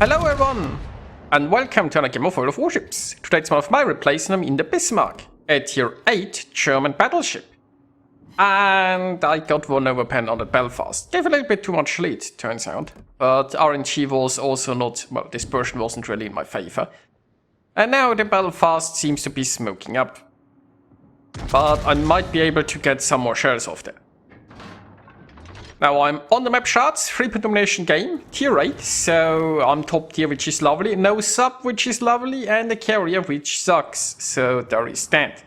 Hello everyone, and welcome to another game of Warships. Today it's one of my replays and I'm in the Bismarck, a tier 8 German battleship. And I got one overpen on the Belfast. Gave a little bit too much lead, turns out. But RNG was also not, well, dispersion wasn't really in my favor. And now the Belfast seems to be smoking up. But I might be able to get some more shares off there. Now I'm on the map charts, 3-point domination game, tier 8, so I'm top tier, which is lovely, no sub, which is lovely, and a carrier, which sucks, so there is that.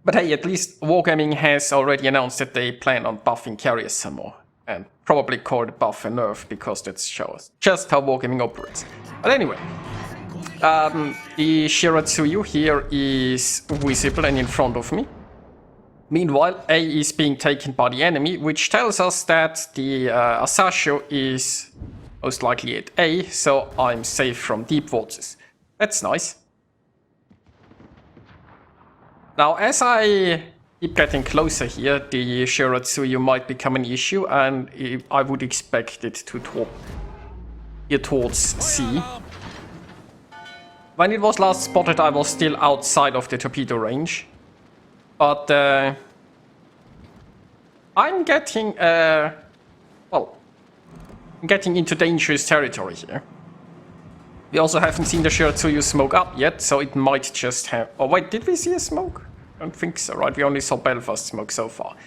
But hey, at least Wargaming has already announced that they plan on buffing carriers some more, and probably call the buff a nerf, because that shows just how Wargaming operates. But anyway, the Shiratsuyu here is visible and in front of me. Meanwhile, A is being taken by the enemy, which tells us that the Asashio is most likely at A, so I'm safe from deep waters. That's nice. Now, as I keep getting closer here, the Shiratsuyu might become an issue, and I would expect it to get towards C. When it was last spotted, I was still outside of the torpedo range. But I'm getting, getting into dangerous territory here. We also haven't seen the Shiratsuyu smoke up yet, so it might just have... Oh wait, did we see a smoke? I don't think so, right? We only saw Belfast smoke so far.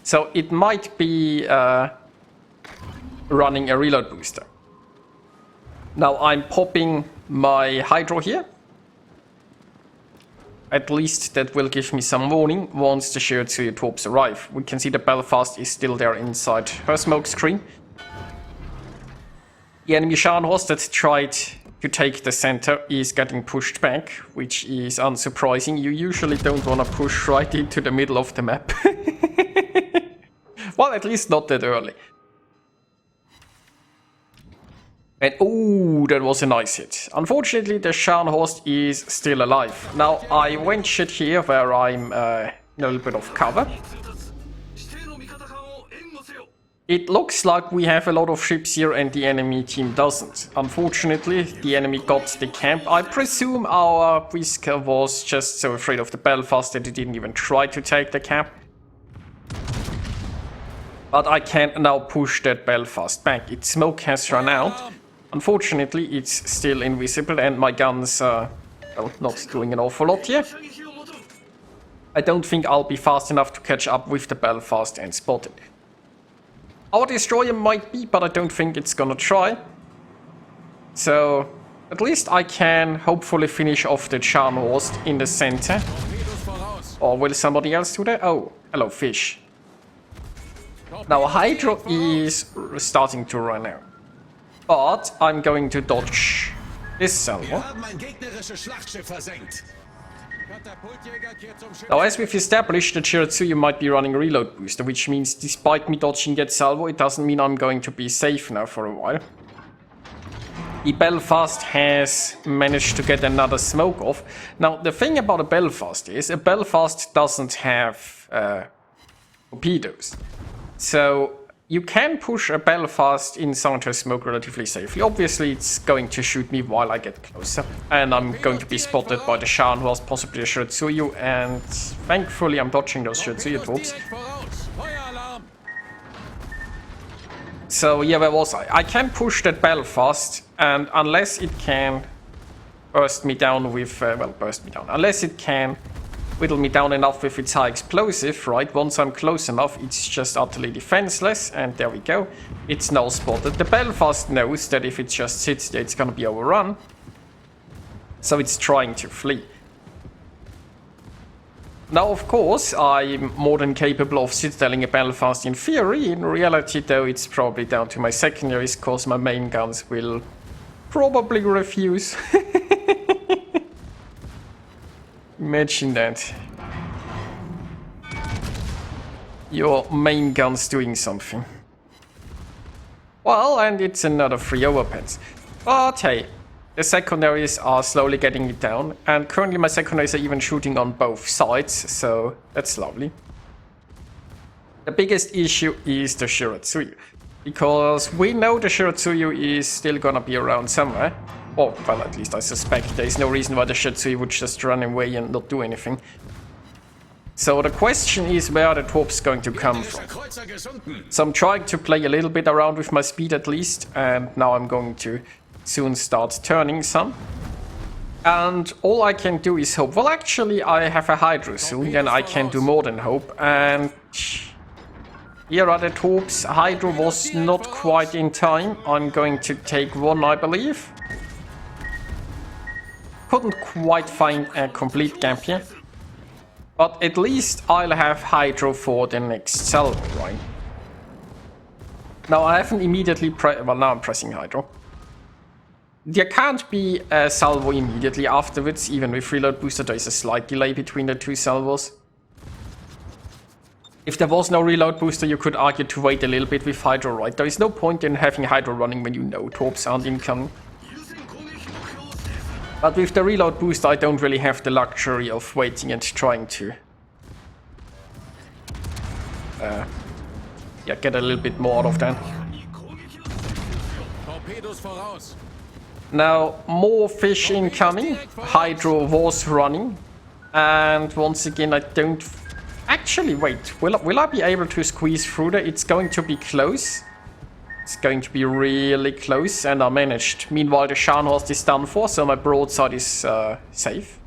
So it might be running a reload booster. Now I'm popping my Hydro here. At least that will give me some warning once the Shiratsuyu torps arrive. We can see the Belfast is still there inside her smoke screen. The enemy Scharnhorst that tried to take the center is getting pushed back, which is unsurprising. You usually don't want to push right into the middle of the map. Well, at least not that early. And oh, that was a nice hit. Unfortunately, the Scharnhorst is still alive. Now, I ventured here where I'm in a little bit of cover. It looks like we have a lot of ships here and the enemy team doesn't. Unfortunately, the enemy got the camp. I presume our Whisker was just so afraid of the Belfast that he didn't even try to take the camp. But I can now push that Belfast back. Its smoke has run out. Unfortunately, it's still invisible and my guns are well, not doing an awful lot here. I don't think I'll be fast enough to catch up with the Belfast and spot it. Our destroyer might be, but I don't think it's gonna try. So, at least I can hopefully finish off the Scharnhorst in the center. Or will somebody else do that? Oh, hello fish. Now Hydro is starting to run out. But I'm going to dodge this salvo. Now, as we've established, the Shiratsuyu might be running a reload booster, which means despite me dodging that salvo, it doesn't mean I'm going to be safe now for a while. The Belfast has managed to get another smoke off. Now, the thing about a Belfast is, a Belfast doesn't have torpedoes. So you can push a Belfast inside her smoke relatively safely. Obviously, it's going to shoot me while I get closer. And I'm going to be spotted by the Scharnhorst, possibly the Shiratsuyu, and thankfully I'm dodging those Shiratsuyu torps. So yeah, where was I? I can push that Belfast, and unless it can burst me down with... Unless it can whittle me down enough with its high explosive, right? Once I'm close enough, it's just utterly defenseless, and there we go. It's now spotted. The Belfast knows that if it just sits there, it's gonna be overrun. So it's trying to flee. Now, of course, I'm more than capable of citadeling a Belfast in theory. In reality, though, it's probably down to my secondaries, because my main guns will probably refuse. Imagine that. Your main gun's doing something. Well, and it's another 3 overpens. But hey, the secondaries are slowly getting it down, and currently my secondaries are even shooting on both sides, so that's lovely. The biggest issue is the Shiratsuyu. Because we know the Shiratsuyu is still gonna be around somewhere. Or, well, at least I suspect there is no reason why the Shiratsuyu would just run away and not do anything. So the question is where the torp's going to come from. So I'm trying to play a little bit around with my speed at least, and now I'm going to soon start turning some. And all I can do is hope. Well, actually, I have a Hydro soon, and I can do more than hope. And here are the torps. Hydro was not quite in time. I'm going to take one, I believe. Couldn't quite find a complete gap here. But at least I'll have Hydro for the next salvo, right? Now I haven't immediately well, now I'm pressing Hydro. There can't be a salvo immediately afterwards, even with reload booster. There is a slight delay between the two salvos. If there was no reload booster, you could argue to wait a little bit with Hydro, right? There is no point in having Hydro running when you know torps aren't incoming. But with the reload booster, I don't really have the luxury of waiting and trying to yeah, get a little bit more out of that. Now, more fish incoming. Hydro was running. And once again, I don't... Actually, wait. Will I be able to squeeze through there? It's going to be close. It's going to be really close, and I managed. Meanwhile, the Scharnhorst is done for, so my broadside is safe.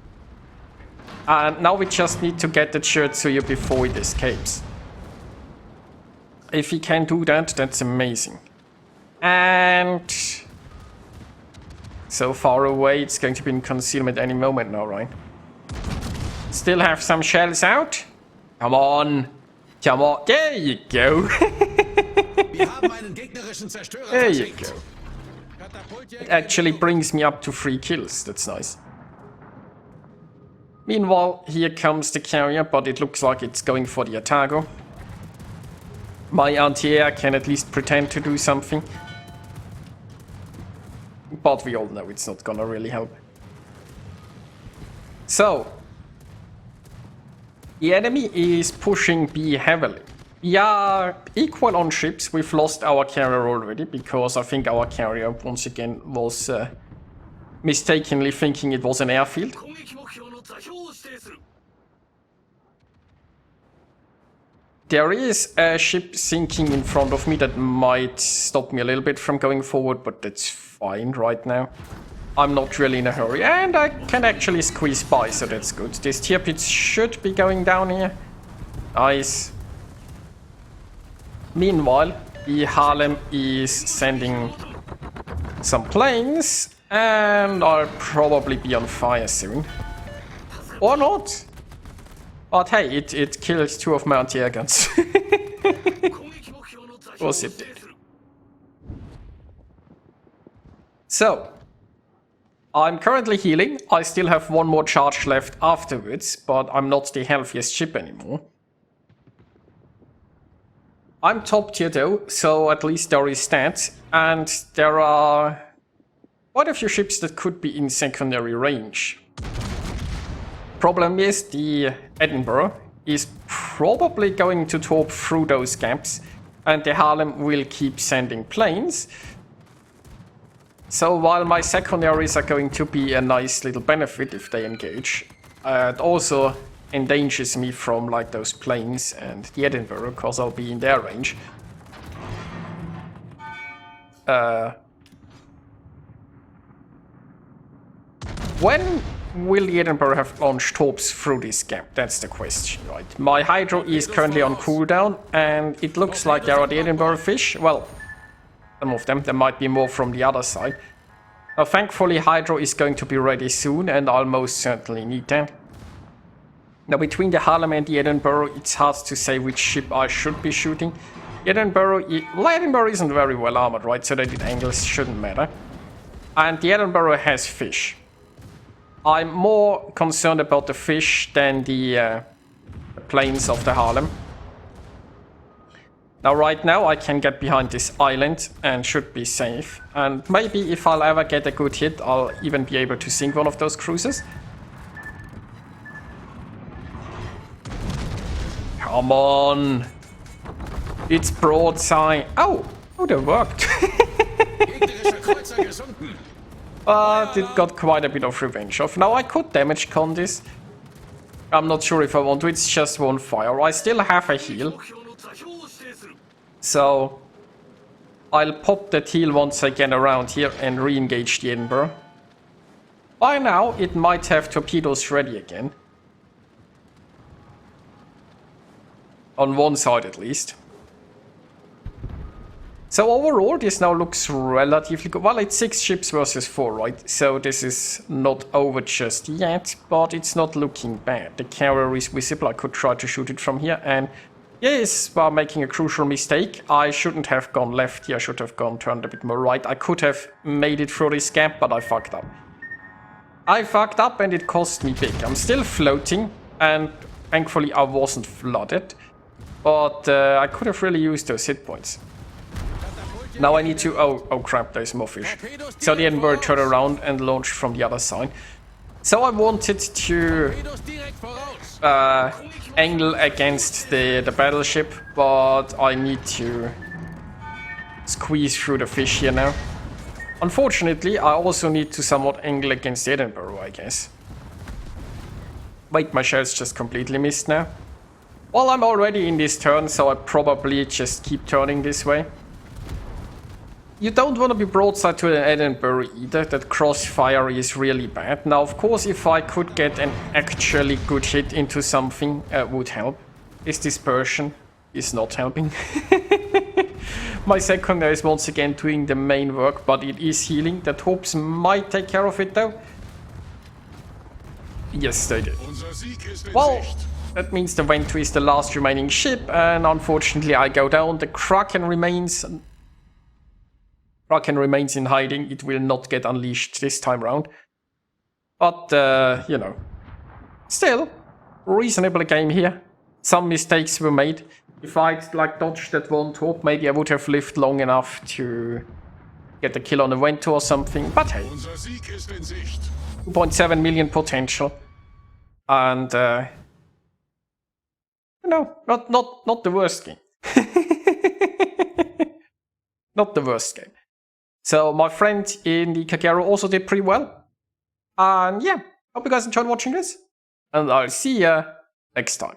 And now we just need to get the Shiratsuyu before it escapes. If he can do that, that's amazing. And... so far away, it's going to be in concealment any moment now, right? Still have some shells out. Come on. Come on. There you go. There you go. It actually brings me up to 3 kills. That's nice. Meanwhile, here comes the carrier, but it looks like it's going for the Atago. My anti-air can at least pretend to do something. But we all know it's not gonna really help. So, the enemy is pushing B heavily. We are equal on ships. We've lost our carrier already because I think our carrier once again was mistakenly thinking it was an airfield. There is a ship sinking in front of me that might stop me a little bit from going forward, but that's fine right now. I'm not really in a hurry, and I can actually squeeze by, so that's good. This tier pit should be going down here. Nice. Meanwhile, the Harlem is sending some planes, and I'll probably be on fire soon. Or not. But hey, it killed 2 of my anti-air guns. Of course it did. So, I'm currently healing. I still have 1 more charge left afterwards, but I'm not the healthiest ship anymore. I'm top tier though, so at least there is stats, and there are quite a few ships that could be in secondary range. Problem is, the Edinburgh is probably going to torp through those gaps, and the Harlem will keep sending planes. So while my secondaries are going to be a nice little benefit if they engage, it also endangers me from like those planes and the Edinburgh, because I'll be in their range. When will the Edinburgh have launched torps through this gap? That's the question, right? My Hydro is currently on cooldown, and it looks like there are the Edinburgh fish. Well, some of them. There might be more from the other side. Now, thankfully, Hydro is going to be ready soon, and I'll most certainly need that. Now, between the Harlem and the Edinburgh, it's hard to say which ship I should be shooting. Edinburgh isn't very well armored, right? So that angles shouldn't matter. And the Edinburgh has fish. I'm more concerned about the fish than the planes of the Harlem. Now, right now, I can get behind this island and should be safe. And maybe if I'll ever get a good hit, I'll even be able to sink one of those cruisers. Come on. It's broadside. Oh, Oh, that worked. But it got quite a bit of revenge off. Now I could damage con this. I'm not sure if I want to, it's just one fire. I still have a heal. So I'll pop that heal once again around here and re-engage the Edinburgh. By now it might have torpedoes ready again. On one side at least. So overall this now looks relatively good. Well, it's 6 ships versus 4, right? So this is not over just yet, but it's not looking bad. The carrier is visible. I could try to shoot it from here, and yes, while making a crucial mistake. I shouldn't have gone left here. I should have turned a bit more right. I could have made it through this gap, but I fucked up. I fucked up and it cost me big. I'm still floating, and thankfully I wasn't flooded. But I could have really used those hit points. Now I need to... Oh crap, there's more fish. So the Edinburgh turned around and launched from the other side. So I wanted to angle against the battleship, but I need to squeeze through the fish here now. Unfortunately, I also need to somewhat angle against the Edinburgh, I guess. Wait, my shells just completely missed now. Well, I'm already in this turn, so I probably just keep turning this way. You don't want to be broadside to an Edinburgh either, that crossfire is really bad. Now, of course, if I could get an actually good hit into something, would help. This dispersion is not helping. My secondary is once again doing the main work, but it is healing. The torps might take care of it though. Yes, they did. Well, that means the Venture is the last remaining ship, and unfortunately I go down. The Kraken remains in hiding. It will not get unleashed this time round. But, you know, still, reasonable game here. Some mistakes were made. If I'd, like, dodged that one torp, maybe I would have lived long enough to get a kill on a Venture or something. But hey, 2.7 million potential. And, you know, not the worst game. Not the worst game. So my friend in the Kagero also did pretty well. And yeah, hope you guys enjoyed watching this. And I'll see ya next time.